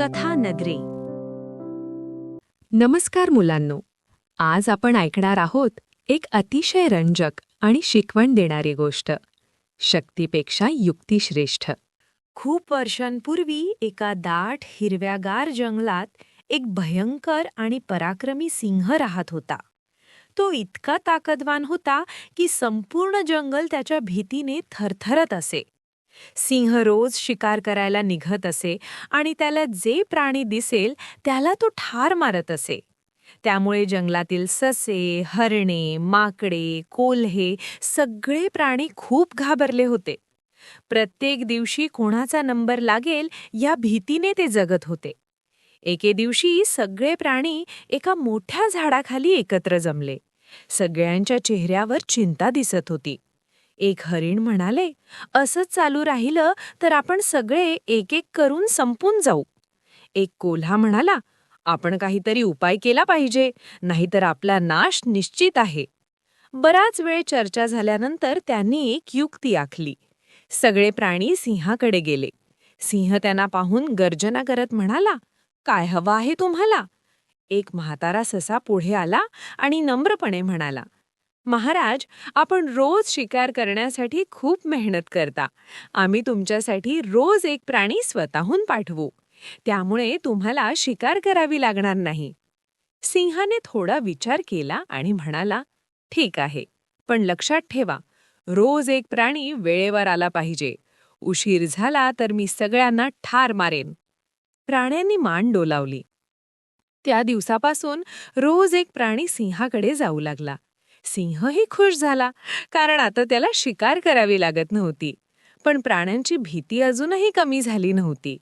कथा नगरी. नमस्कार मुलांनो. आज आपण ऐकणार आहोत एक अतिशय रंजक आणि शिकवण देणारी गोष्ट. शक्तीपेक्षा युक्ती श्रेष्ठ. खूप वर्षांपूर्वी एका दाट हिरव्यागार जंगलात एक भयंकर आणि पराक्रमी सिंह राहत होता. तो इतका ताकदवान होता की संपूर्ण जंगल त्याच्या भीतीने थरथरत असे. सिंह रोज शिकार करायला निघत असे आणि त्याला जे प्राणी दिसेल त्याला तो ठार मारत असे. त्यामुळे जंगलातील ससे, हरणे, माकडे, कोल्हे सगळे प्राणी खूप घाबरले होते. प्रत्येक दिवशी कोणाचा नंबर लागेल या भीतीने ते जगत होते. एके दिवशी सगळे प्राणी एका मोठ्या झाडाखाली एकत्र जमले. सगळ्यांच्या चेहऱ्यावर चिंता दिसत होती. एक हरिण म्हणाले, असंच चालू राहिलं तर आपण सगळे एक एक करून संपून जाऊ. एक कोल्हा म्हणाला, आपण काहीतरी उपाय केला पाहिजे, नाहीतर आपला नाश निश्चित आहे. बराच वेळ चर्चा झाल्यानंतर त्यांनी एक युक्ती आखली. सगळे प्राणी सिंहाकडे गेले. सिंह त्यांना पाहून गर्जना करत म्हणाला, काय हवं आहे तुम्हाला? एक म्हातारा ससा पुढे आला आणि नम्रपणे म्हणाला, महाराज, आपण रोज शिकार करण्यासाठी खूप मेहनत करता. आम्ही तुमच्यासाठी रोज एक प्राणी स्वतःहून पाठवू. त्यामुळे तुम्हाला शिकार करावी लागणार नाही. सिंहाने थोडा विचार केला आणि म्हणाला, ठीक आहे, पण लक्षात ठेवा, रोज एक प्राणी वेळेवर आला पाहिजे. उशीर झाला तर मी सगळ्यांना ठार मारेन. प्राण्यांनी मान डोलावली. त्या दिवसापासून रोज एक प्राणी सिंहाकडे जाऊ लागला. सिंहही खुश झाला, कारण आता त्याला शिकार करावी लागत नव्हती. पण प्राण्यांची भीती अजूनही कमी झाली नव्हती.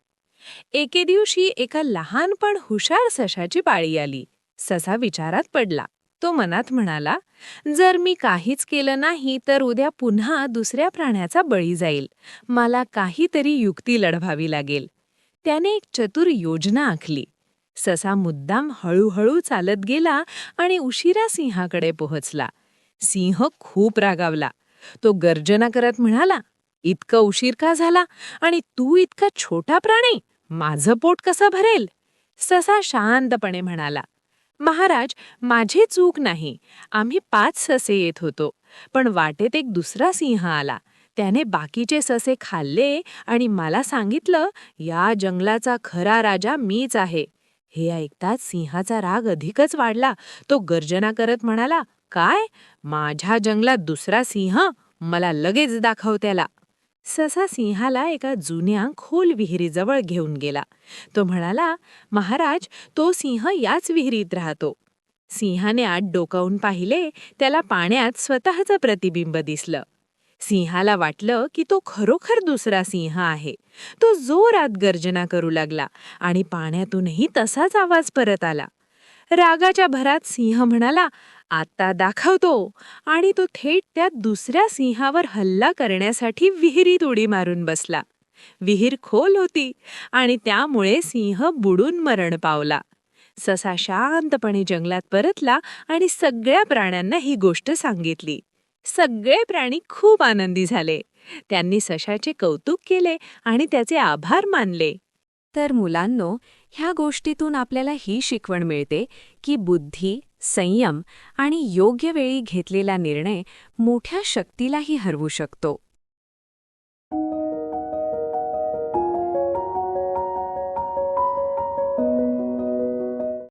एके दिवशी एका लहान पण हुशार सशाची पाळी आली. ससा विचारात पडला. तो मनात म्हणाला, जर मी काहीच केलं नाही तर उद्या पुन्हा दुसऱ्या प्राण्याचा बळी जाईल. मला काहीतरी युक्ती लढवावी लागेल. त्याने एक चतुर योजना आखली. ससा मुद्दाम हळूहळू चालत गेला आणि उशिरा सिंहाकडे पोहोचला. सिंह खूप रागावला. तो गर्जना करत म्हणाला, इतकं उशीर का झाला आणि तू इतका छोटा प्राणी, माझं पोट कसं भरेल? ससा शांतपणे म्हणाला, महाराज, माझी चूक नाही. आम्ही 5 ससे येत होतो, पण वाटेत एक दुसरा सिंह आला. त्याने बाकीचे ससे खाल्ले आणि मला सांगितलं, या जंगलाचा खरा राजा मीच आहे. हे ऐकताच सिंहाचा राग अधिकच वाढला. तो गर्जना करत म्हणाला, काय? माझ्या जंगलात दुसरा सिंह? मला लगेच दाखव त्याला. ससा सिंहाला एका जुन्या खोल विहिरीजवळ घेऊन गेला. तो म्हणाला, महाराज, तो सिंह याच विहिरीत राहतो. सिंहाने आत डोकावून पाहिले. त्याला पाण्यात स्वतःचं प्रतिबिंब दिसलं. सिंहाला वाटलं की तो खरोखर दुसरा सिंह आहे. तो जोरात गर्जना करू लागला आणि पाण्यातूनही तसाच आवाज परत आला. रागाच्या भरात सिंह म्हणाला, आता दाखवतो, आणि तो थेट त्या दुसऱ्या सिंहावर हल्ला करण्यासाठी विहिरीत उडी मारून बसला. विहीर खोल होती आणि त्यामुळे सिंह बुडून मरण पावला. ससा शांतपणे जंगलात परतला आणि सगळ्या प्राण्यांना ही गोष्ट सांगितली. सगळे प्राणी खूप आनंदी झाले. त्यांनी सशाचे कौतुक केले आणि त्याचे आभार मानले. तर मुलांनो, ह्या गोष्टीतून आपल्याला ही शिकवण मिळते की बुद्धी, संयम आणि योग्य वेळी घेतलेला निर्णय मोठ्या शक्तीलाही हरवू शकतो.